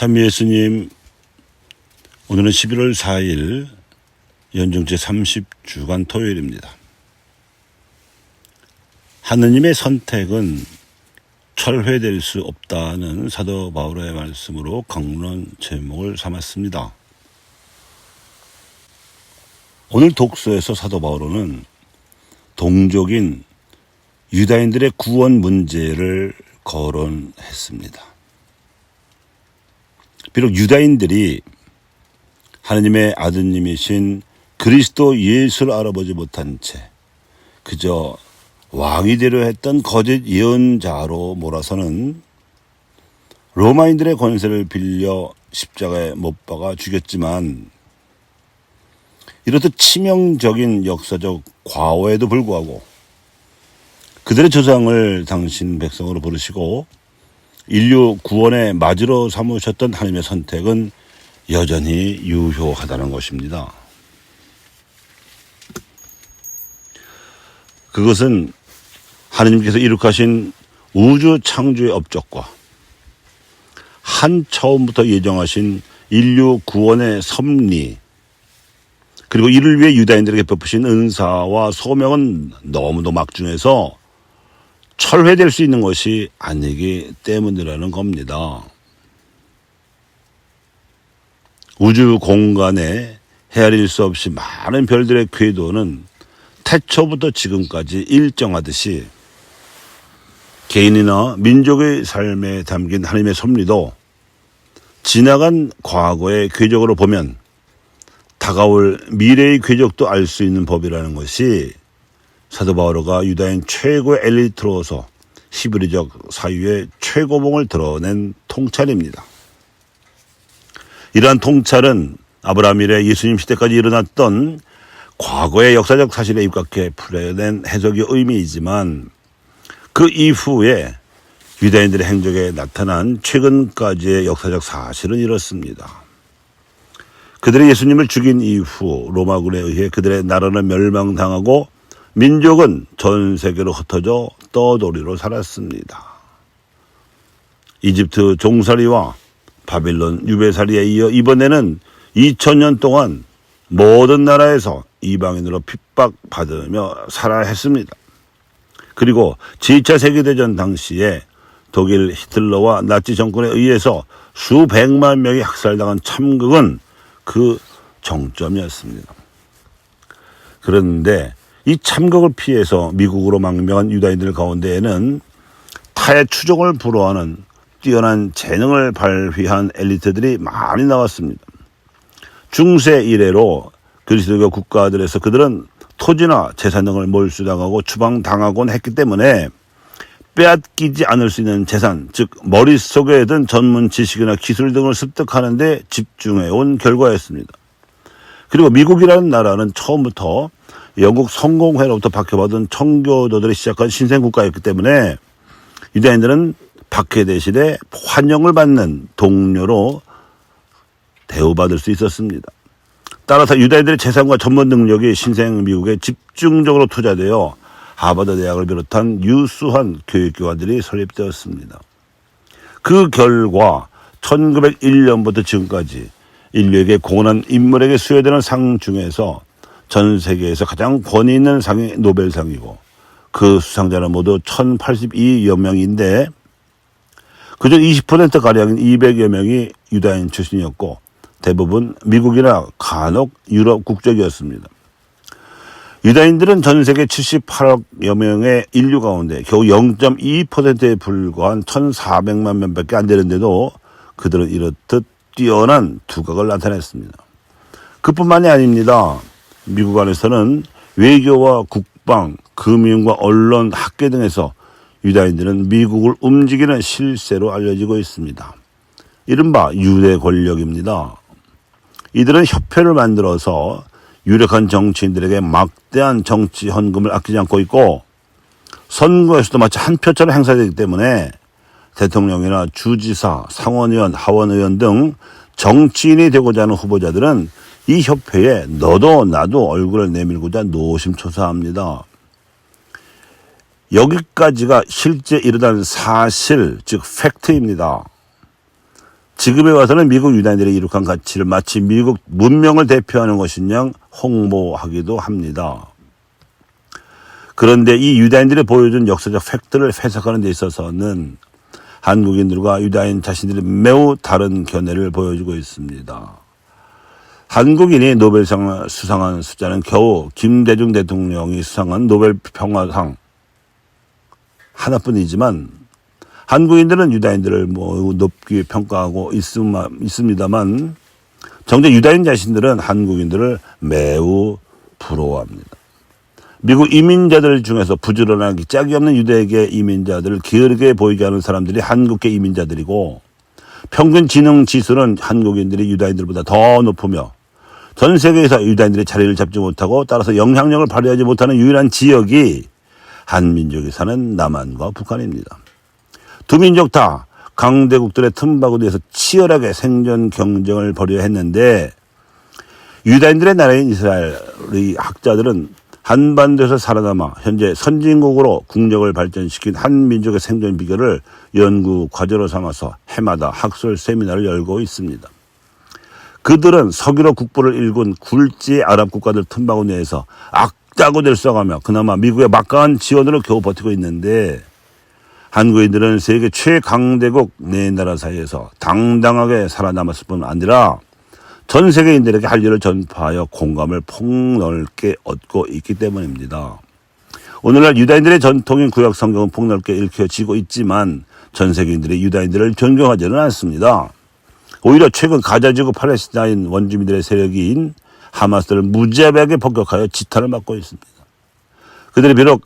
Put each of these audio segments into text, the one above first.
참 예수님, 오늘은 11월 4일 연중제 30주간 토요일입니다. 하느님의 선택은 철회될 수 없다는 사도 바울의 말씀으로 강론 제목을 삼았습니다. 오늘 독서에서 사도 바울은 동족인 유다인들의 구원 문제를 거론했습니다. 비록 유다인들이 하느님의 아드님이신 그리스도 예수를 알아보지 못한 채 그저 왕이 되려 했던 거짓 예언자로 몰아서는 로마인들의 권세를 빌려 십자가에 못 박아 죽였지만, 이렇듯 치명적인 역사적 과오에도 불구하고 그들의 조상을 당신 백성으로 부르시고 인류 구원의 맞으로 삼으셨던 하나님의 선택은 여전히 유효하다는 것입니다. 그것은 하나님께서 이룩하신 우주 창조의 업적과 한 처음부터 예정하신 인류 구원의 섭리, 그리고 이를 위해 유다인들에게 베푸신 은사와 소명은 너무도 막중해서 철회될 수 있는 것이 아니기 때문이라는 겁니다. 우주 공간에 헤아릴 수 없이 많은 별들의 궤도는 태초부터 지금까지 일정하듯이 개인이나 민족의 삶에 담긴 하나님의 섭리도 지나간 과거의 궤적으로 보면 다가올 미래의 궤적도 알 수 있는 법이라는 것이 사도 바오로가 유다인 최고의 엘리트로서 히브리적 사유의 최고봉을 드러낸 통찰입니다. 이러한 통찰은 아브라함 이래 예수님 시대까지 일어났던 과거의 역사적 사실에 입각해 풀어낸 해석의 의미이지만, 그 이후에 유다인들의 행적에 나타난 최근까지의 역사적 사실은 이렇습니다. 그들이 예수님을 죽인 이후 로마군에 의해 그들의 나라는 멸망당하고 민족은 전 세계로 흩어져 떠돌이로 살았습니다. 이집트 종살이와 바빌론 유배살이에 이어 이번에는 2000년 동안 모든 나라에서 이방인으로 핍박받으며 살아야 했습니다. 그리고 제2차 세계대전 당시에 독일 히틀러와 나치 정권에 의해서 수백만 명이 학살당한 참극은 그 정점이었습니다. 그런데 이 참극을 피해서 미국으로 망명한 유다인들 가운데에는 타의 추종을 불허하는 뛰어난 재능을 발휘한 엘리트들이 많이 나왔습니다. 중세 이래로 그리스도교 국가들에서 그들은 토지나 재산 등을 몰수당하고 추방당하곤 했기 때문에 빼앗기지 않을 수 있는 재산, 즉 머릿속에 든 전문 지식이나 기술 등을 습득하는 데 집중해온 결과였습니다. 그리고 미국이라는 나라는 처음부터 영국 성공회로부터 박해받은 청교도들이 시작한 신생국가였기 때문에 유다인들은 박해 대신에 환영을 받는 동료로 대우받을 수 있었습니다. 따라서 유다인들의 재산과 전문 능력이 신생 미국에 집중적으로 투자되어 하버드 대학을 비롯한 유수한 교육기관들이 설립되었습니다. 그 결과 1901년부터 지금까지 인류에게 공헌한 인물에게 수여되는 상 중에서 전 세계에서 가장 권위 있는 상이 노벨상이고, 그 수상자는 모두 1082여 명인데 그중 20%가량인 200여 명이 유다인 출신이었고 대부분 미국이나 간혹 유럽 국적이었습니다. 유다인들은 전 세계 78억여 명의 인류 가운데 겨우 0.2%에 불과한 1,400만 명밖에 안 되는데도 그들은 이렇듯 뛰어난 두각을 나타냈습니다. 그뿐만이 아닙니다. 미국 안에서는 외교와 국방, 금융과 언론, 학계 등에서 유다인들은 미국을 움직이는 실세로 알려지고 있습니다. 이른바 유대 권력입니다. 이들은 협회를 만들어서 유력한 정치인들에게 막대한 정치 헌금을 아끼지 않고 있고, 선거에서도 마치 한 표처럼 행사되기 때문에 대통령이나 주지사, 상원의원, 하원의원 등 정치인이 되고자 하는 후보자들은 이 협회에 너도 나도 얼굴을 내밀고자 노심초사합니다. 여기까지가 실제 일어난 사실, 즉 팩트입니다. 지금에 와서는 미국 유다인들이 이룩한 가치를 마치 미국 문명을 대표하는 것인 양 홍보하기도 합니다. 그런데 이 유다인들이 보여준 역사적 팩트를 해석하는 데 있어서는 한국인들과 유다인 자신들이 매우 다른 견해를 보여주고 있습니다. 한국인이 노벨상을 수상한 숫자는 겨우 김대중 대통령이 수상한 노벨 평화상 하나뿐이지만 한국인들은 유다인들을 높게 평가하고 있습니다만 정작 유다인 자신들은 한국인들을 매우 부러워합니다. 미국 이민자들 중에서 부지런하기 짝이 없는 유대계 이민자들을 게으르게 보이게 하는 사람들이 한국계 이민자들이고 평균 지능 지수는 한국인들이 유다인들보다 더 높으며 전 세계에서 유다인들이 자리를 잡지 못하고 따라서 영향력을 발휘하지 못하는 유일한 지역이 한민족이 사는 남한과 북한입니다. 두 민족 다 강대국들의 틈바구니에서 치열하게 생존 경쟁을 벌여야 했는데 유다인들의 나라인 이스라엘의 학자들은 한반도에서 살아남아 현재 선진국으로 국력을 발전시킨 한 민족의 생존 비결을 연구 과제로 삼아서 해마다 학술 세미나를 열고 있습니다. 그들은 석유로 국부를 일군 굴지 아랍 국가들 틈바구니에서 악다구들 써가며 그나마 미국의 막강한 지원으로 겨우 버티고 있는데 한국인들은 세계 최강대국 네 나라 사이에서 당당하게 살아남았을 뿐 아니라 전 세계인들에게 한류를 전파하여 공감을 폭넓게 얻고 있기 때문입니다. 오늘날 유다인들의 전통인 구약 성경은 폭넓게 읽혀지고 있지만 전 세계인들이 유다인들을 존경하지는 않습니다. 오히려 최근 가자지구 팔레스타인 원주민들의 세력인 하마스를 무자비하게 폭격하여 지탄을 받고 있습니다. 그들이 비록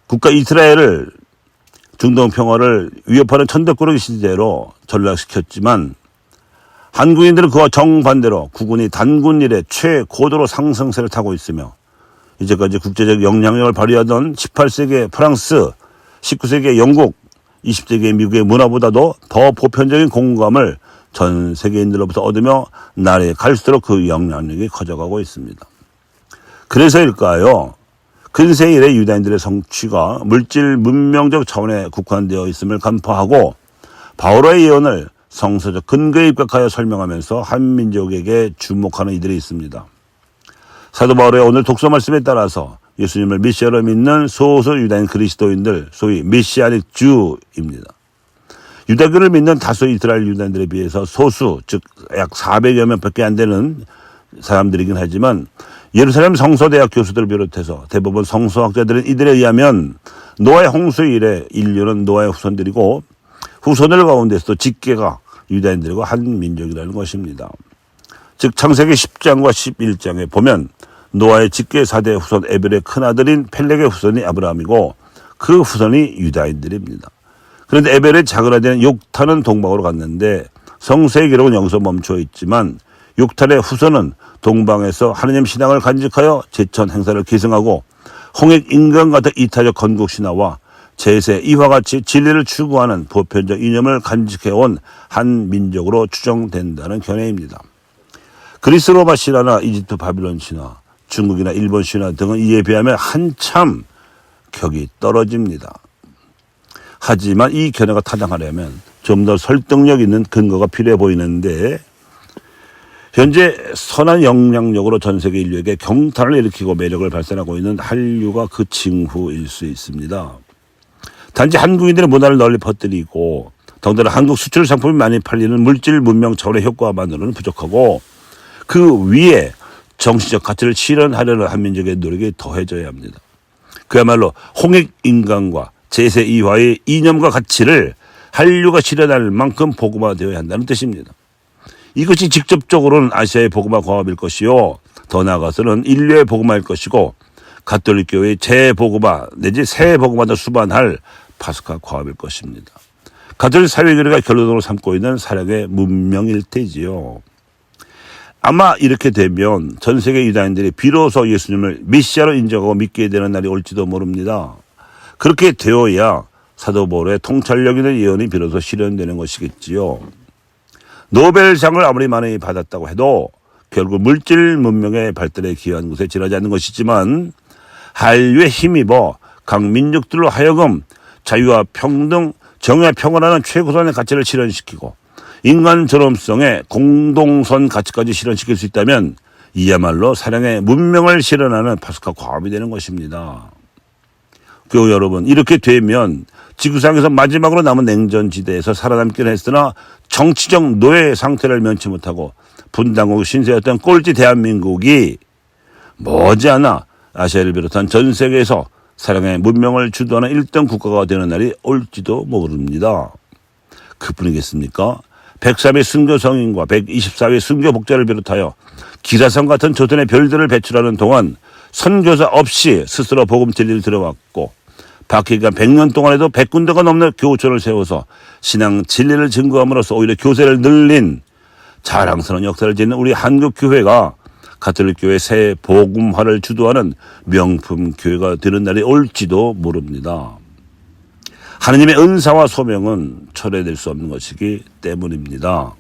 국가 이스라엘을 중동 평화를 위협하는 천덕꾸러기 시대로 전락시켰지만 한국인들은 그와 정반대로 국군이 단군 이래 최고도로 상승세를 타고 있으며 이제까지 국제적 영향력을 발휘하던 18세기의 프랑스, 19세기의 영국, 20세기의 미국의 문화보다도 더 보편적인 공감을 전 세계인들로부터 얻으며 날이 갈수록 그 영향력이 커져가고 있습니다. 그래서일까요? 근세 이래 유다인들의 성취가 물질 문명적 차원에 국한되어 있음을 간파하고 바오로의 예언을 성서적 근거에 입각하여 설명하면서 한민족에게 주목하는 이들이 있습니다. 사도 바울의 오늘 독서 말씀에 따라서 예수님을 메시아로 믿는 소수 유다인 그리스도인들, 소위 메시아닉 주입니다. 유대교를 믿는 다수 이스라엘 유다인들에 비해서 소수, 즉 약 400여 명밖에 안 되는 사람들이긴 하지만 예루살렘 성서대학 교수들을 비롯해서 대부분 성서학자들은 이들에 의하면 노아의 홍수 이래 인류는 노아의 후손들이고 후손들 가운데서도 직계가 유다인들과 한 민족이라는 것입니다. 즉 창세기 10장과 11장에 보면 노아의 직계 4대 후손 에벨의 큰아들인 펠렉의 후손이 아브라함이고 그 후손이 유다인들입니다. 그런데 에벨의 작은 아들인 욕탄은 동방으로 갔는데 성서의 기록은 여기서 멈춰 있지만 욕탄의 후손은 동방에서 하느님 신앙을 간직하여 제천 행사를 계승하고 홍익 인간 같은 이타적 건국 신화와 제세 이와 같이 진리를 추구하는 보편적 이념을 간직해온 한 민족으로 추정된다는 견해입니다. 그리스 로마 신화나 이집트 바빌론 신화, 중국이나 일본 신화 등은 이에 비하면 한참 격이 떨어집니다. 하지만 이 견해가 타당하려면 좀 더 설득력 있는 근거가 필요해 보이는데 현재 선한 영향력으로 전 세계 인류에게 경탄을 일으키고 매력을 발산하고 있는 한류가 그 징후일 수 있습니다. 단지 한국인들의 문화를 널리 퍼뜨리고 더군다나 한국 수출 상품이 많이 팔리는 물질 문명 차원의 효과만으로는 부족하고 그 위에 정치적 가치를 실현하려는 한민족의 노력이 더해져야 합니다. 그야말로 홍익 인간과 제세 이화의 이념과 가치를 한류가 실현할 만큼 복음화되어야 한다는 뜻입니다. 이것이 직접적으로는 아시아의 복음화 과업일 것이요 더 나아가서는 인류의 복음화일 것이고 가톨릭 교회의 재복음화 내지 새 복음화도 수반할 파스카 과업일 것입니다. 가톨릭 사회교리가 결론으로 삼고 있는 사랑의 문명일 테지요. 아마 이렇게 되면 전 세계 유다인들이 비로소 예수님을 메시아로 인정하고 믿게 되는 날이 올지도 모릅니다. 그렇게 되어야 사도 바울의 통찰력 있는 예언이 비로소 실현되는 것이겠지요. 노벨상을 아무리 많이 받았다고 해도 결국 물질 문명의 발달에 기여한 것에 지나지 않는 것이지만 한류에 힘입어 각 민족들로 하여금 자유와 평등, 정의와 평화라는 최고선의 가치를 실현시키고 인간 존엄성의 공동선 가치까지 실현시킬 수 있다면 이야말로 사랑의 문명을 실현하는 파스카 과업이 되는 것입니다. 교우 여러분, 이렇게 되면 지구상에서 마지막으로 남은 냉전지대에서 살아남기는 했으나 정치적 노예 상태를 면치 못하고 분단국 신세였던 꼴찌 대한민국이 머지않아 아시아를 비롯한 전 세계에서 사랑의 문명을 주도하는 1등 국가가 되는 날이 올지도 모릅니다. 그뿐이겠습니까? 103의 순교 성인과 124의 순교 복자를 비롯하여 기라성 같은 조선의 별들을 배출하는 동안 선교사 없이 스스로 복음 진리를 들어왔고 박해기간 100년 동안에도 100군데가 넘는 교촌을 세워서 신앙 진리를 증거함으로써 오히려 교세를 늘린 자랑스러운 역사를 짓는 우리 한국교회가 가톨릭 교회 새 복음화를 주도하는 명품 교회가 되는 날이 올지도 모릅니다. 하느님의 은사와 소명은 철회될 수 없는 것이기 때문입니다.